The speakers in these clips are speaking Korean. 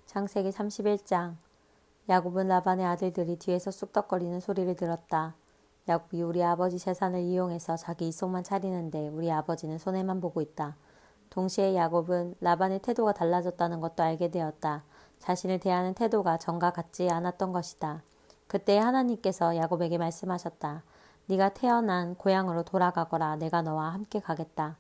창세기 31장. 야곱은 라반의 아들들이 뒤에서 쑥덕거리는 소리를 들었다. 야곱이 우리 아버지 재산을 이용해서 자기 이속만 차리는데 우리 아버지는 손해만 보고 있다. 동시에 야곱은 라반의 태도가 달라졌다는 것도 알게 되었다. 자신을 대하는 태도가 전과 같지 않았던 것이다. 그때 하나님께서 야곱에게 말씀하셨다. 네가 태어난 고향으로 돌아가거라. 내가 너와 함께 가겠다.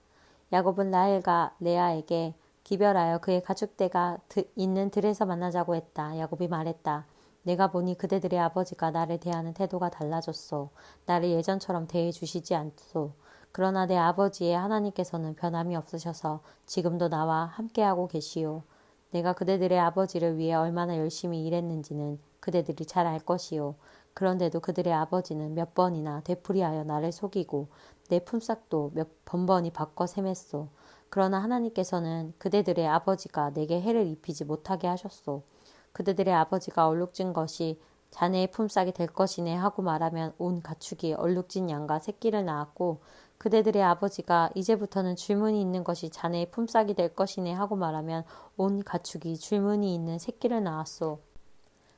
야곱은 라헬과 레아에게 기별하여 그의 가축대가 있는 들에서 만나자고 했다. 야곱이 말했다. 내가 보니 그대들의 아버지가 나를 대하는 태도가 달라졌소. 나를 예전처럼 대해 주시지 않소. 그러나 내 아버지의 하나님께서는 변함이 없으셔서 지금도 나와 함께하고 계시오. 내가 그대들의 아버지를 위해 얼마나 열심히 일했는지는 그대들이 잘 알 것이오. 그런데도 그들의 아버지는 몇 번이나 되풀이하여 나를 속이고 내 품삯도 몇 번번이 바꿔 세맸소. 그러나 하나님께서는 그대들의 아버지가 내게 해를 입히지 못하게 하셨소. 그대들의 아버지가 얼룩진 것이 자네의 품삯이 될 것이네 하고 말하면 온 가축이 얼룩진 양과 새끼를 낳았고, 그대들의 아버지가 이제부터는 줄무늬 있는 것이 자네의 품삯이 될 것이네 하고 말하면 온 가축이 줄무늬 있는 새끼를 낳았소.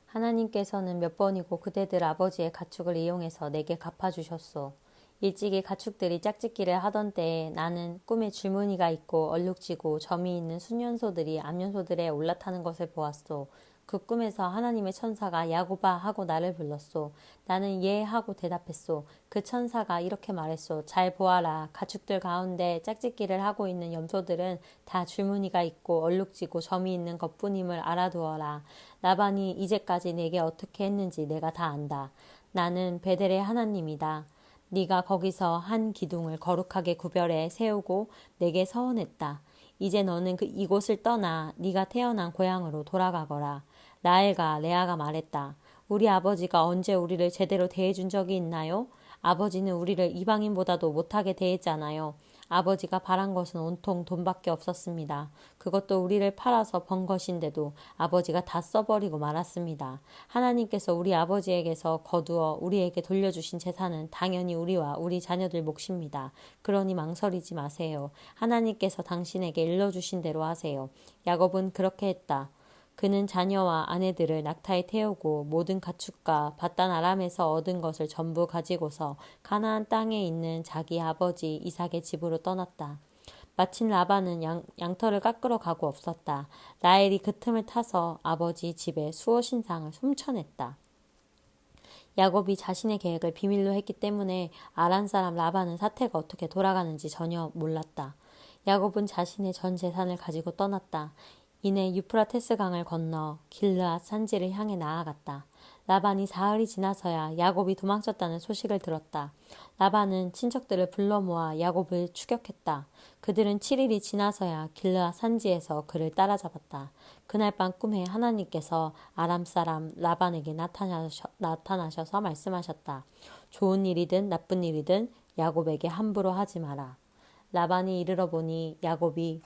하나님께서는 몇 번이고 그대들 아버지의 가축을 이용해서 내게 갚아주셨소. 일찍이 가축들이 짝짓기를 하던 때에 나는 꿈에 줄무늬가 있고 얼룩지고 점이 있는 순년소들이 암년소들에 올라타는 것을 보았소. 그 꿈에서 하나님의 천사가 야곱아 하고 나를 불렀소. 나는 예 하고 대답했소. 그 천사가 이렇게 말했소. 잘 보아라. 가축들 가운데 짝짓기를 하고 있는 염소들은 다 줄무늬가 있고 얼룩지고 점이 있는 것뿐임을 알아두어라. 라반이 이제까지 내게 어떻게 했는지 내가 다 안다. 나는 베델의 하나님이다. 네가 거기서 한 기둥을 거룩하게 구별해 세우고 내게 서원했다. 이제 너는 이곳을 떠나 네가 태어난 고향으로 돌아가거라. 라헬과 레아가 말했다. 우리 아버지가 언제 우리를 제대로 대해준 적이 있나요? 아버지는 우리를 이방인보다도 못하게 대했잖아요. 아버지가 바란 것은 온통 돈밖에 없었습니다. 그것도 우리를 팔아서 번 것인데도 아버지가 다 써버리고 말았습니다. 하나님께서 우리 아버지에게서 거두어 우리에게 돌려주신 재산은 당연히 우리와 우리 자녀들 몫입니다. 그러니 망설이지 마세요. 하나님께서 당신에게 일러주신 대로 하세요. 야곱은 그렇게 했다. 그는 자녀와 아내들을 낙타에 태우고 모든 가축과 바단 아람에서 얻은 것을 전부 가지고서 가나안 땅에 있는 자기 아버지 이삭의 집으로 떠났다. 마침 라반은 양털을 깎으러 가고 없었다. 라헬이 그 틈을 타서 아버지 집에 수호 신상을 훔쳐냈다. 야곱이 자신의 계획을 비밀로 했기 때문에 아란 사람 라반은 사태가 어떻게 돌아가는지 전혀 몰랐다. 야곱은 자신의 전 재산을 가지고 떠났다. 이내 유프라테스 강을 건너 길르앗 산지를 향해 나아갔다. 라반이 사흘이 지나서야 야곱이 도망쳤다는 소식을 들었다. 라반은 친척들을 불러 모아 야곱을 추격했다. 그들은 7일이 지나서야 길르앗 산지에서 그를 따라잡았다. 그날 밤 꿈에 하나님께서 아람 사람 라반에게 나타나셔서 말씀하셨다. 좋은 일이든 나쁜 일이든 야곱에게 함부로 하지 마라. 라반이 이르러 보니 야곱이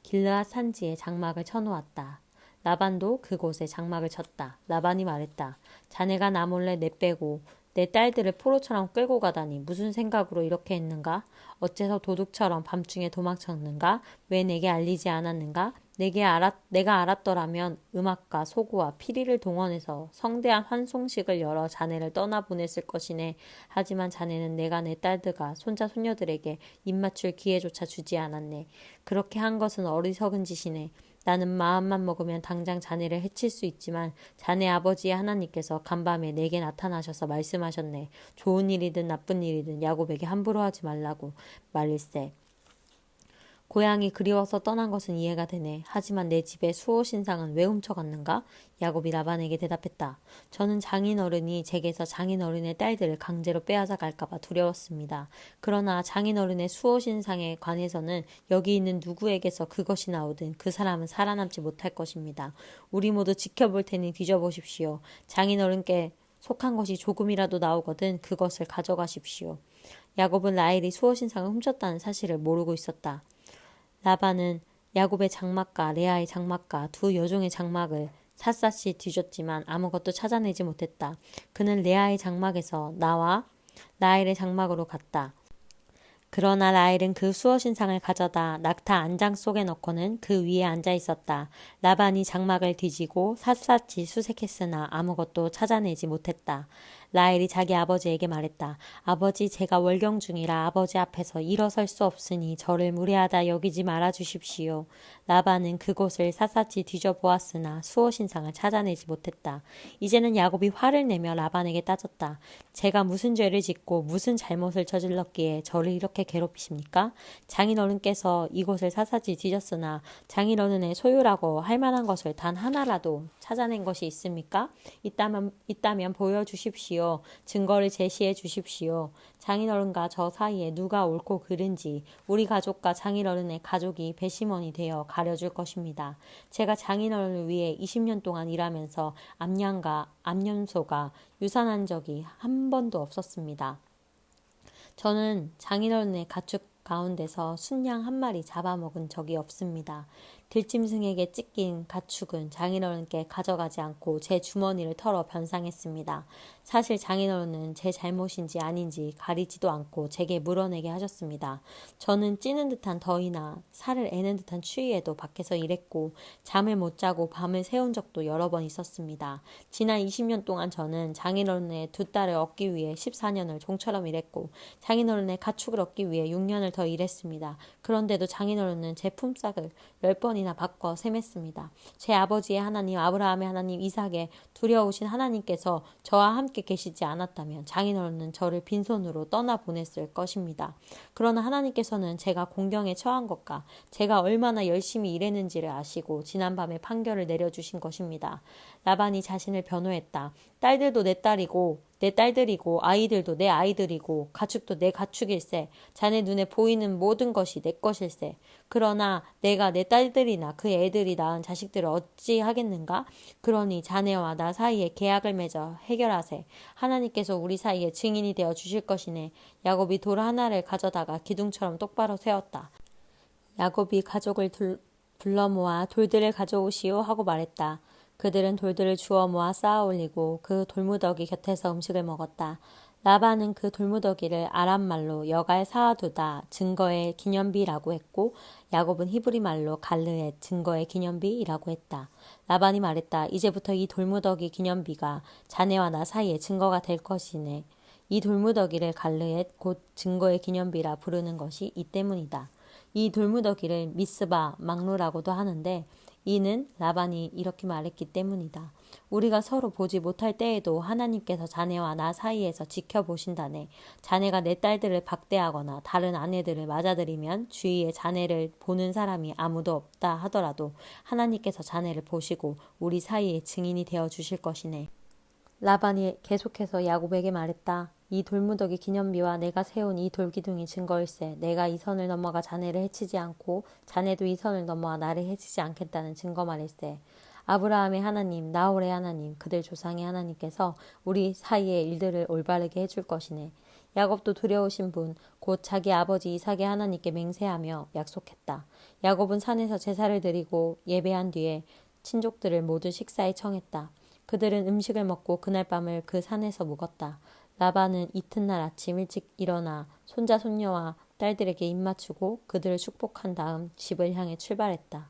길르앗 산지에 장막을 쳐놓았다. 라반도 그곳에 장막을 쳤다. 라반이 말했다. 자네가 나 몰래 내빼고 내 딸들을 포로처럼 끌고 가다니 무슨 생각으로 이렇게 했는가? 어째서 도둑처럼 밤중에 도망쳤는가? 왜 내게 알리지 않았는가? 내가 알았더라면 음악과 소고와 피리를 동원해서 성대한 환송식을 열어 자네를 떠나보냈을 것이네. 하지만 자네는 내가 내 딸들과 손자 손녀들에게 입맞출 기회조차 주지 않았네. 그렇게 한 것은 어리석은 짓이네. 나는 마음만 먹으면 당장 자네를 해칠 수 있지만 자네 아버지의 하나님께서 간밤에 내게 나타나셔서 말씀하셨네. 좋은 일이든 나쁜 일이든 야곱에게 함부로 하지 말라고 말일세. 고향이 그리워서 떠난 것은 이해가 되네. 하지만 내 집의 수호 신상은 왜 훔쳐갔는가? 야곱이 라반에게 대답했다. 저는 장인어른이 제게서 장인어른의 딸들을 강제로 빼앗아 갈까봐 두려웠습니다. 그러나 장인어른의 수호 신상에 관해서는 여기 있는 누구에게서 그것이 나오든 그 사람은 살아남지 못할 것입니다. 우리 모두 지켜볼 테니 뒤져보십시오. 장인어른께 속한 것이 조금이라도 나오거든 그것을 가져가십시오. 야곱은 라헬이 수호 신상을 훔쳤다는 사실을 모르고 있었다. 라반은 야곱의 장막과 레아의 장막과 두 여종의 장막을 샅샅이 뒤졌지만 아무것도 찾아내지 못했다. 그는 레아의 장막에서 나와 라헬의 장막으로 갔다. 그러나 라헬은 그 수호신상을 가져다 낙타 안장 속에 넣고는 그 위에 앉아 있었다. 라반이 장막을 뒤지고 샅샅이 수색했으나 아무것도 찾아내지 못했다. 라헬이 자기 아버지에게 말했다. 아버지, 제가 월경 중이라 아버지 앞에서 일어설 수 없으니 저를 무례하다 여기지 말아 주십시오. 라반은 그곳을 샅샅이 뒤져보았으나 수호신상을 찾아내지 못했다. 이제는 야곱이 화를 내며 라반에게 따졌다. 제가 무슨 죄를 짓고 무슨 잘못을 저질렀기에 저를 이렇게 괴롭히십니까? 장인어른께서 이곳을 샅샅이 뒤졌으나 장인어른의 소유라고 할 만한 것을 단 하나라도 찾아낸 것이 있습니까? 있다면 보여주십시오. 증거를 제시해 주십시오. 장인어른과 저 사이에 누가 옳고 그른지 우리 가족과 장인어른의 가족이 배심원이 되어 가려줄 것입니다. 제가 장인어른을 위해 20년 동안 일하면서 암양과 암염소가 유산한 적이 한 번도 없었습니다. 저는 장인어른의 가축 가운데서 순양 한 마리 잡아먹은 적이 없습니다. 들짐승에게 찢긴 가축은 장인어른께 가져가지 않고 제 주머니를 털어 변상했습니다. 사실 장인어른은 제 잘못인지 아닌지 가리지도 않고 제게 물어내게 하셨습니다. 저는 찌는 듯한 더위나 살을 애는 듯한 추위에도 밖에서 일했고 잠을 못 자고 밤을 새운 적도 여러 번 있었습니다. 지난 20년 동안 저는 장인어른의 두 딸을 얻기 위해 14년을 종처럼 일했고 장인어른의 가축을 얻기 위해 6년을 더 일했습니다. 그런데도 장인어른은 제 품삯을 10번이나 바꿔 셈했습니다. 제 아버지의 하나님, 아브라함의 하나님, 이삭의 두려우신 하나님께서 저와 함께 계시지 않았다면 장인어른은 저를 빈손으로 떠나보냈을 것입니다. 그러나 하나님께서는 제가 공경에 처한 것과 제가 얼마나 열심히 일했는지를 아시고 지난밤에 판결을 내려주신 것입니다. 라반이 자신을 변호했다. 딸들도 내 딸이고 내 딸들이고 아이들도 내 아이들이고 가축도 내 가축일세. 자네 눈에 보이는 모든 것이 내 것일세. 그러나 내가 내 딸들이나 그 애들이 낳은 자식들을 어찌 하겠는가? 그러니 자네와 나 사이에 계약을 맺어 해결하세. 하나님께서 우리 사이에 증인이 되어 주실 것이네. 야곱이 돌 하나를 가져다가 기둥처럼 똑바로 세웠다. 야곱이 가족을 불러 모아 돌들을 가져오시오 하고 말했다. 그들은 돌들을 주워 모아 쌓아 올리고 그 돌무더기 곁에서 음식을 먹었다. 라반은 그 돌무더기를 아람말로 여갈 사아두다 증거의 기념비라고 했고 야곱은 히브리 말로 갈르엣 증거의 기념비라고 했다. 라반이 말했다. 이제부터 이 돌무더기 기념비가 자네와 나 사이의 증거가 될 것이네. 이 돌무더기를 갈르엣 곧 증거의 기념비라 부르는 것이 이 때문이다. 이 돌무더기를 미스바 막루라고도 하는데 이는 라반이 이렇게 말했기 때문이다. 우리가 서로 보지 못할 때에도 하나님께서 자네와 나 사이에서 지켜보신다네. 자네가 내 딸들을 박대하거나 다른 아내들을 맞아들이면 주위에 자네를 보는 사람이 아무도 없다 하더라도 하나님께서 자네를 보시고 우리 사이에 증인이 되어 주실 것이네. 라반이 계속해서 야곱에게 말했다. 이 돌무더기 기념비와 내가 세운 이 돌기둥이 증거일세. 내가 이 선을 넘어가 자네를 해치지 않고 자네도 이 선을 넘어가 나를 해치지 않겠다는 증거 말일세. 아브라함의 하나님, 나홀의 하나님, 그들 조상의 하나님께서 우리 사이의 일들을 올바르게 해줄 것이네. 야곱도 두려우신 분, 곧 자기 아버지 이삭의 하나님께 맹세하며 약속했다. 야곱은 산에서 제사를 드리고 예배한 뒤에 친족들을 모두 식사에 청했다. 그들은 음식을 먹고 그날 밤을 그 산에서 묵었다. 라반은 이튿날 아침 일찍 일어나 손자 손녀와 딸들에게 입맞추고 그들을 축복한 다음 집을 향해 출발했다.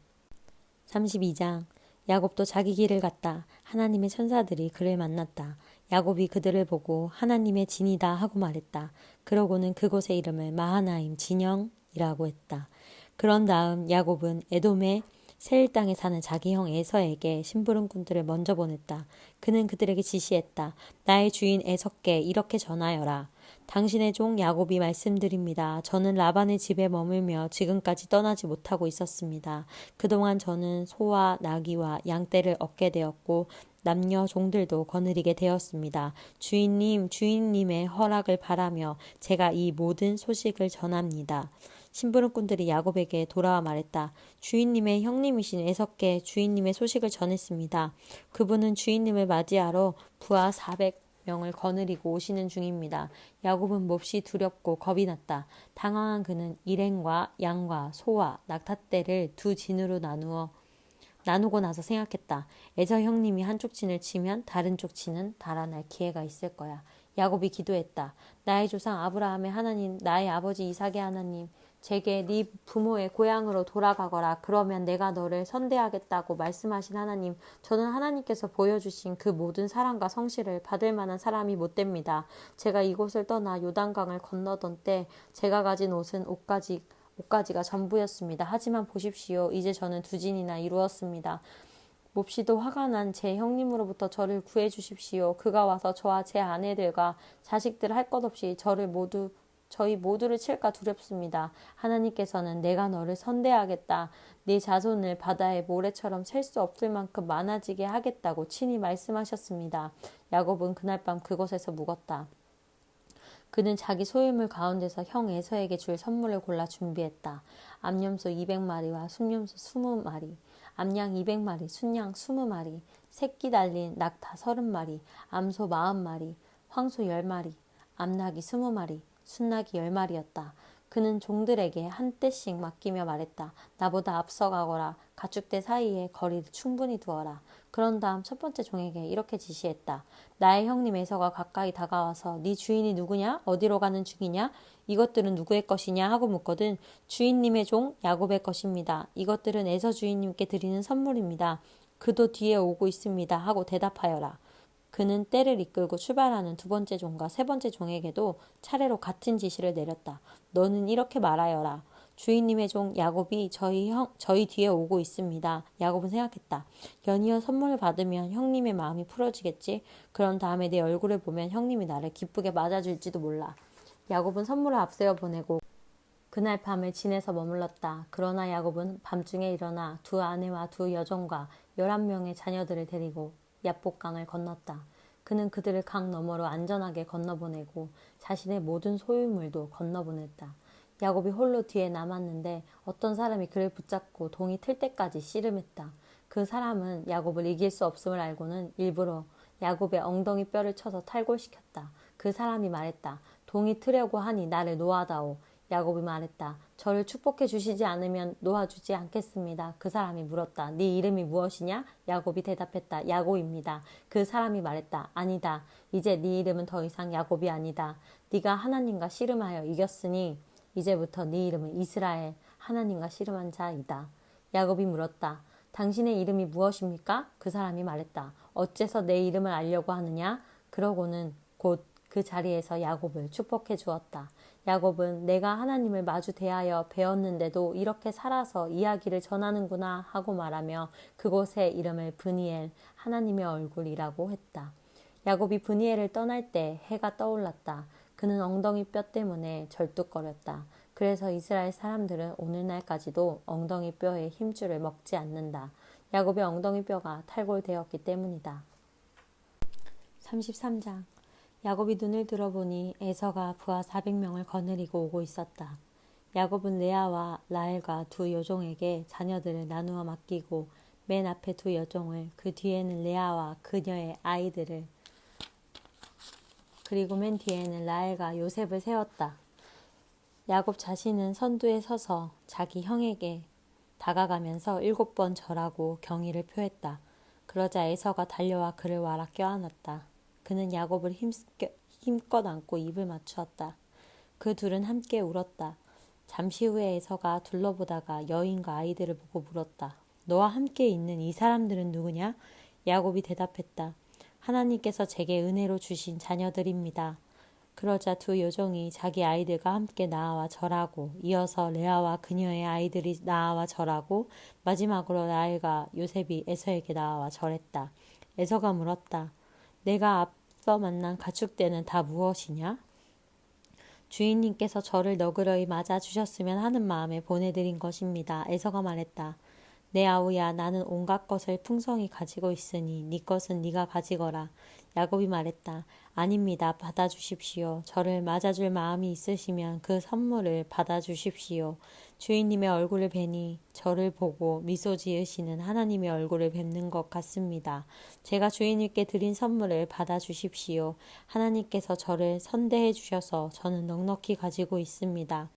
32장. 야곱도 자기 길을 갔다. 하나님의 천사들이 그를 만났다. 야곱이 그들을 보고 하나님의 진이다 하고 말했다. 그러고는 그곳의 이름을 마하나임 진영이라고 했다. 그런 다음 야곱은 에돔의 세일 땅에 사는 자기 형 에서에게 심부름꾼들을 먼저 보냈다. 그는 그들에게 지시했다. 나의 주인 에서께 이렇게 전하여라. 당신의 종 야곱이 말씀드립니다. 저는 라반의 집에 머물며 지금까지 떠나지 못하고 있었습니다. 그동안 저는 소와 나귀와 양떼를 얻게 되었고 남녀 종들도 거느리게 되었습니다. 주인님의 허락을 바라며 제가 이 모든 소식을 전합니다. 심부름꾼들이 야곱에게 돌아와 말했다. 주인님의 형님이신 에서께 주인님의 소식을 전했습니다. 그분은 주인님을 맞이하러 부하 400명을 거느리고 오시는 중입니다. 야곱은 몹시 두렵고 겁이 났다. 당황한 그는 일행과 양과 소와 낙타떼를 두 진으로 나누고 나서 생각했다. 에서 형님이 한쪽 진을 치면 다른 쪽 진은 달아날 기회가 있을 거야. 야곱이 기도했다. 나의 조상 아브라함의 하나님, 나의 아버지 이삭의 하나님, 제게 네 부모의 고향으로 돌아가거라. 그러면 내가 너를 선대하겠다고 말씀하신 하나님, 저는 하나님께서 보여주신 그 모든 사랑과 성실을 받을 만한 사람이 못 됩니다. 제가 이곳을 떠나 요단강을 건너던 때 제가 가진 옷가지가 전부였습니다. 하지만 보십시오. 이제 저는 2진이나 이루었습니다. 몹시도 화가 난 제 형님으로부터 저를 구해 주십시오. 그가 와서 저와 제 아내들과 자식들 할 것 없이 저희 모두를 칠까 두렵습니다. 하나님께서는 내가 너를 선대하겠다. 네 자손을 바다의 모래처럼 셀 수 없을 만큼 많아지게 하겠다고 친히 말씀하셨습니다. 야곱은 그날 밤 그곳에서 묵었다. 그는 자기 소유물 가운데서 형 에서에게 줄 선물을 골라 준비했다. 암염소 200마리와 순염소 20마리, 암양 200마리, 순양 20마리, 새끼 달린 낙타 30마리, 암소 40마리, 황소 10마리, 암낙이 20마리, 순낙이 10마리였다. 그는 종들에게 한 떼씩 맡기며 말했다. 나보다 앞서가거라. 가축대 사이에 거리를 충분히 두어라. 그런 다음 첫 번째 종에게 이렇게 지시했다. 나의 형님 에서가 가까이 다가와서 네 주인이 누구냐? 어디로 가는 중이냐? 이것들은 누구의 것이냐? 하고 묻거든 주인님의 종 야곱의 것입니다. 이것들은 에서 주인님께 드리는 선물입니다. 그도 뒤에 오고 있습니다. 하고 대답하여라. 그는 떼를 이끌고 출발하는 2번째 종과 3번째 종에게도 차례로 같은 지시를 내렸다. 너는 이렇게 말하여라. 주인님의 종 야곱이 저희 뒤에 오고 있습니다. 야곱은 생각했다. 연이어 선물을 받으면 형님의 마음이 풀어지겠지. 그런 다음에 내 얼굴을 보면 형님이 나를 기쁘게 맞아줄지도 몰라. 야곱은 선물을 앞세워 보내고 그날 밤을 진에서 머물렀다. 그러나 야곱은 밤중에 일어나 2 아내와 2 여종과 11명의 자녀들을 데리고 얍복강을 건넜다. 그는 그들을 강 너머로 안전하게 건너보내고 자신의 모든 소유물도 건너보냈다. 야곱이 홀로 뒤에 남았는데 어떤 사람이 그를 붙잡고 동이 틀 때까지 씨름했다. 그 사람은 야곱을 이길 수 없음을 알고는 일부러 야곱의 엉덩이 뼈를 쳐서 탈골시켰다. 그 사람이 말했다. 동이 트려고 하니 나를 놓아다오. 야곱이 말했다. 저를 축복해 주시지 않으면 놓아주지 않겠습니다. 그 사람이 물었다. 네 이름이 무엇이냐? 야곱이 대답했다. 야곱입니다. 그 사람이 말했다. 아니다. 이제 네 이름은 더 이상 야곱이 아니다. 네가 하나님과 씨름하여 이겼으니 이제부터 네 이름은 이스라엘, 하나님과 씨름한 자이다. 야곱이 물었다. 당신의 이름이 무엇입니까? 그 사람이 말했다. 어째서 내 이름을 알려고 하느냐? 그러고는 곧 그 자리에서 야곱을 축복해 주었다. 야곱은 내가 하나님을 마주 대하여 배웠는데도 이렇게 살아서 이야기를 전하는구나 하고 말하며 그곳의 이름을 브니엘, 하나님의 얼굴이라고 했다. 야곱이 브니엘을 떠날 때 해가 떠올랐다. 그는 엉덩이 뼈 때문에 절뚝거렸다. 그래서 이스라엘 사람들은 오늘날까지도 엉덩이 뼈의 힘줄을 먹지 않는다. 야곱의 엉덩이 뼈가 탈골되었기 때문이다. 33장 야곱이 눈을 들어보니 에서가 부하 400명을 거느리고 오고 있었다. 야곱은 레아와 라헬과 2 여종에게 자녀들을 나누어 맡기고 맨 앞에 2 여종을, 그 뒤에는 레아와 그녀의 아이들을, 그리고 맨 뒤에는 라헬과 요셉을 세웠다. 야곱 자신은 선두에 서서 자기 형에게 다가가면서 7번 절하고 경의를 표했다. 그러자 에서가 달려와 그를 와라 껴안았다. 그는 야곱을 힘껏 안고 입을 맞추었다. 그 둘은 함께 울었다. 잠시 후에 에서가 둘러보다가 여인과 아이들을 보고 물었다. 너와 함께 있는 이 사람들은 누구냐? 야곱이 대답했다. 하나님께서 제게 은혜로 주신 자녀들입니다. 그러자 2 여종이 자기 아이들과 함께 나아와 절하고 이어서 레아와 그녀의 아이들이 나아와 절하고 마지막으로 라헬과 요셉이 에서에게 나아와 절했다. 에서가 물었다. 내가 앞서 만난 가축대는 다 무엇이냐? 주인님께서 저를 너그러이 맞아주셨으면 하는 마음에 보내드린 것입니다. 에서가 말했다. 내 아우야, 나는 온갖 것을 풍성히 가지고 있으니 네 것은 네가 가지거라. 야곱이 말했다. 아닙니다. 받아주십시오. 저를 맞아줄 마음이 있으시면 그 선물을 받아주십시오. 주인님의 얼굴을 뵈니 저를 보고 미소 지으시는 하나님의 얼굴을 뵙는 것 같습니다. 제가 주인님께 드린 선물을 받아주십시오. 하나님께서 저를 선대해 주셔서 저는 넉넉히 가지고 있습니다.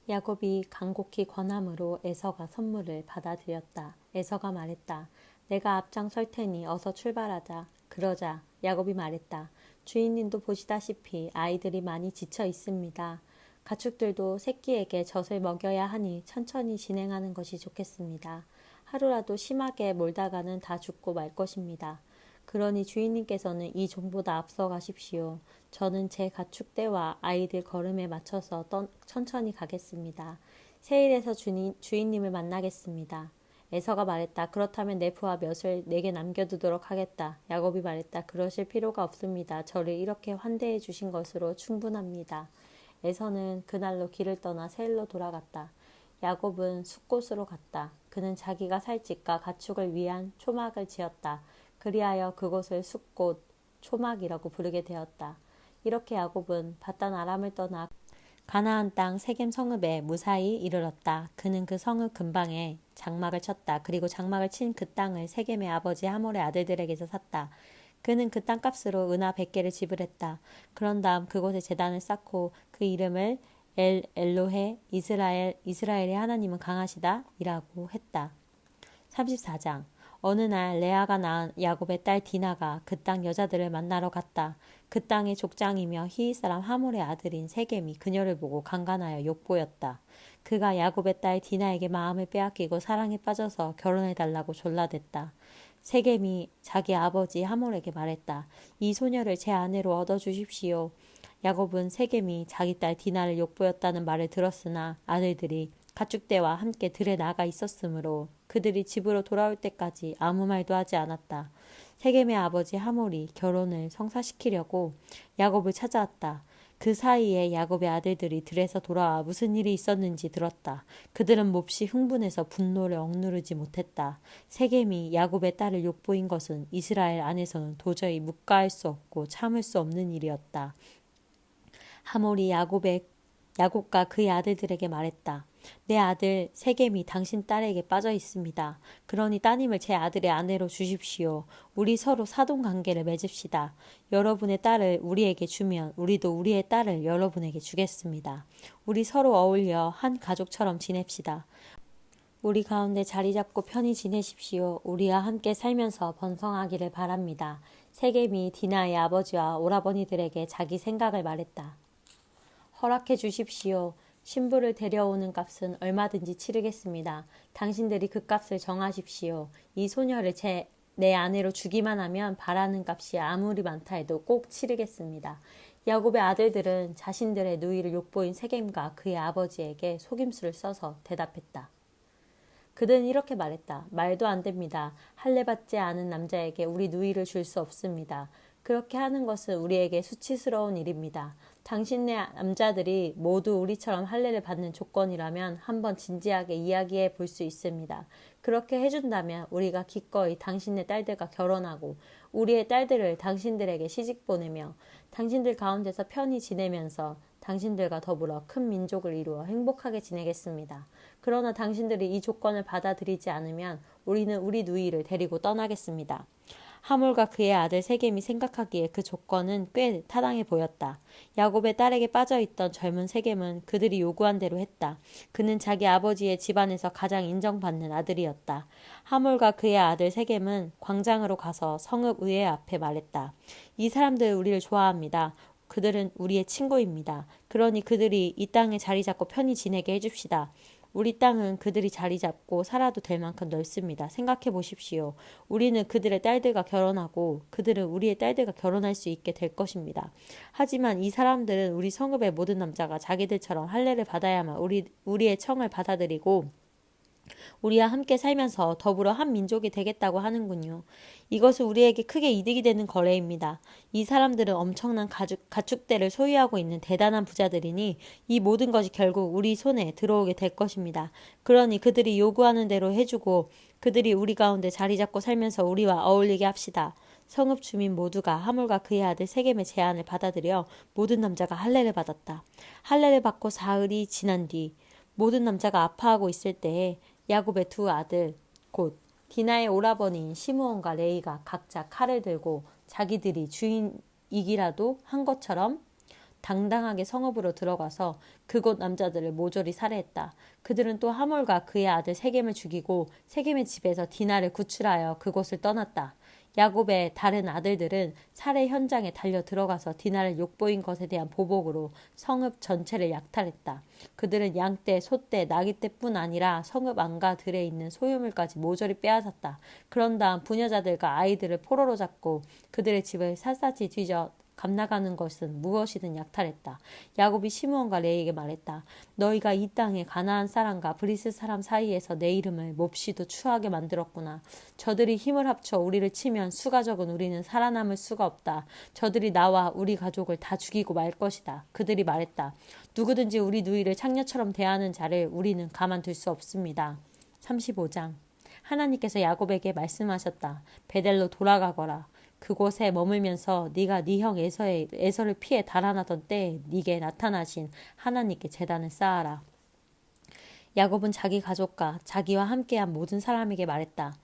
야곱이 간곡히 권함으로 에서가 선물을 받아들였다. 에서가 말했다. 내가 앞장설 테니 어서 출발하자. 그러자 야곱이 말했다. 주인님도 보시다시피 아이들이 많이 지쳐 있습니다. 가축들도 새끼에게 젖을 먹여야 하니 천천히 진행하는 것이 좋겠습니다. 하루라도 심하게 몰다가는 다 죽고 말 것입니다. 그러니 주인님께서는 이 종보다 앞서 가십시오. 저는 제 가축대와 아이들 걸음에 맞춰서 천천히 가겠습니다. 세일에서 주인님을 만나겠습니다. 에서가 말했다. 그렇다면 내 부하 몇을 내게 남겨두도록 하겠다. 야곱이 말했다. 그러실 필요가 없습니다. 저를 이렇게 환대해 주신 것으로 충분합니다. 에서는 그날로 길을 떠나 세일로 돌아갔다. 야곱은 숫곳으로 갔다. 그는 자기가 살 집과 가축을 위한 초막을 지었다. 그리하여 그곳을 숫곳 초막이라고 부르게 되었다. 이렇게 야곱은 바단 아람을 떠나 가나안 땅 세겜 성읍에 무사히 이르렀다. 그는 그 성읍 근방에 장막을 쳤다. 그리고 장막을 친 그 땅을 세겜의 아버지 하몰의 아들들에게서 샀다. 그는 그 땅값으로 은하 100개를 지불했다. 그런 다음 그곳에 제단을 쌓고 그 이름을 엘로헤 이스라엘의 하나님은 강하시다 이라고 했다. 34장. 어느 날 레아가 낳은 야곱의 딸 디나가 그 땅 여자들을 만나러 갔다. 그 땅의 족장이며 히윗 사람 하몰의 아들인 세겜이 그녀를 보고 간간하여 욕보였다. 그가 야곱의 딸 디나에게 마음을 빼앗기고 사랑에 빠져서 결혼해달라고 졸라댔다. 세겜이 자기 아버지 하몰에게 말했다. 이 소녀를 제 아내로 얻어주십시오. 야곱은 세겜이 자기 딸 디나를 욕보였다는 말을 들었으나 아들들이 가축대와 함께 들에 나가 있었으므로 그들이 집으로 돌아올 때까지 아무 말도 하지 않았다. 세겜의 아버지 하몰이 결혼을 성사시키려고 야곱을 찾아왔다. 그 사이에 야곱의 아들들이 들에서 돌아와 무슨 일이 있었는지 들었다. 그들은 몹시 흥분해서 분노를 억누르지 못했다. 세겜이 야곱의 딸을 욕보인 것은 이스라엘 안에서는 도저히 묵과할 수 없고 참을 수 없는 일이었다. 하몰이 야곱과 그의 아들들에게 말했다. 내 아들 세겜이 당신 딸에게 빠져 있습니다. 그러니 따님을 제 아들의 아내로 주십시오. 우리 서로 사돈관계를 맺읍시다. 여러분의 딸을 우리에게 주면 우리도 우리의 딸을 여러분에게 주겠습니다. 우리 서로 어울려 한 가족처럼 지냅시다. 우리 가운데 자리 잡고 편히 지내십시오. 우리와 함께 살면서 번성하기를 바랍니다. 세겜이 디나의 아버지와 오라버니들에게 자기 생각을 말했다. 허락해 주십시오. 신부를 데려오는 값은 얼마든지 치르겠습니다. 당신들이 그 값을 정하십시오. 이 소녀를 내 아내로 주기만 하면 바라는 값이 아무리 많다 해도 꼭 치르겠습니다. 야곱의 아들들은 자신들의 누이를 욕보인 세겜과 그의 아버지에게 속임수를 써서 대답했다. 그들은 이렇게 말했다. 말도 안 됩니다. 할례받지 않은 남자에게 우리 누이를 줄 수 없습니다. 그렇게 하는 것은 우리에게 수치스러운 일입니다. 당신네 남자들이 모두 우리처럼 할례를 받는 조건이라면 한번 진지하게 이야기해 볼 수 있습니다. 그렇게 해준다면 우리가 기꺼이 당신네 딸들과 결혼하고 우리의 딸들을 당신들에게 시집 보내며 당신들 가운데서 편히 지내면서 당신들과 더불어 큰 민족을 이루어 행복하게 지내겠습니다. 그러나 당신들이 이 조건을 받아들이지 않으면 우리는 우리 누이를 데리고 떠나겠습니다. 하몰과 그의 아들 세겜이 생각하기에 그 조건은 꽤 타당해 보였다. 야곱의 딸에게 빠져있던 젊은 세겜은 그들이 요구한 대로 했다. 그는 자기 아버지의 집안에서 가장 인정받는 아들이었다. 하몰과 그의 아들 세겜은 광장으로 가서 성읍 의회 앞에 말했다. 이 사람들 우리를 좋아합니다. 그들은 우리의 친구입니다. 그러니 그들이 이 땅에 자리 잡고 편히 지내게 해줍시다. 우리 땅은 그들이 자리 잡고 살아도 될 만큼 넓습니다. 생각해 보십시오. 우리는 그들의 딸들과 결혼하고 그들은 우리의 딸들과 결혼할 수 있게 될 것입니다. 하지만 이 사람들은 우리 성읍의 모든 남자가 자기들처럼 할례를 받아야만 우리의 청을 받아들이고 우리와 함께 살면서 더불어 한 민족이 되겠다고 하는군요. 이것은 우리에게 크게 이득이 되는 거래입니다. 이 사람들은 엄청난 가축대를 소유하고 있는 대단한 부자들이니 이 모든 것이 결국 우리 손에 들어오게 될 것입니다. 그러니 그들이 요구하는 대로 해주고 그들이 우리 가운데 자리 잡고 살면서 우리와 어울리게 합시다. 성읍 주민 모두가 하몰과 그의 아들 세겜의 제안을 받아들여 모든 남자가 할례를 받았다. 할례를 받고 사흘이 지난 뒤 모든 남자가 아파하고 있을 때에 야곱의 두 아들 곧 디나의 오라버니인 시므온과 레이가 각자 칼을 들고 자기들이 주인이기라도 한 것처럼 당당하게 성읍으로 들어가서 그곳 남자들을 모조리 살해했다. 그들은 또 하몰과 그의 아들 세겜을 죽이고 세겜의 집에서 디나를 구출하여 그곳을 떠났다. 야곱의 다른 아들들은 살해 현장에 달려 들어가서 디나를 욕보인 것에 대한 보복으로 성읍 전체를 약탈했다. 그들은 양떼, 소떼, 나귀떼뿐 아니라 성읍 안과 들에 있는 소유물까지 모조리 빼앗았다. 그런 다음 부녀자들과 아이들을 포로로 잡고 그들의 집을 샅샅이 뒤져 감나가는 것은 무엇이든 약탈했다. 야곱이 시므온과 레이에게 말했다. 너희가 이 땅의 가나안 사람과 브리스 사람 사이에서 내 이름을 몹시도 추하게 만들었구나. 저들이 힘을 합쳐 우리를 치면 수가 적은 우리는 살아남을 수가 없다. 저들이 나와 우리 가족을 다 죽이고 말 것이다. 그들이 말했다. 누구든지 우리 누이를 창녀처럼 대하는 자를 우리는 가만둘 수 없습니다. 35장 하나님께서 야곱에게 말씀하셨다. 베델로 돌아가거라. 그곳에 머물면서 네가 네 형 에서를 피해 달아나던 때에 네게 나타나신 하나님께 제단을 쌓아라. 야곱은 자기 가족과 자기와 함께한 모든 사람에게 말했다.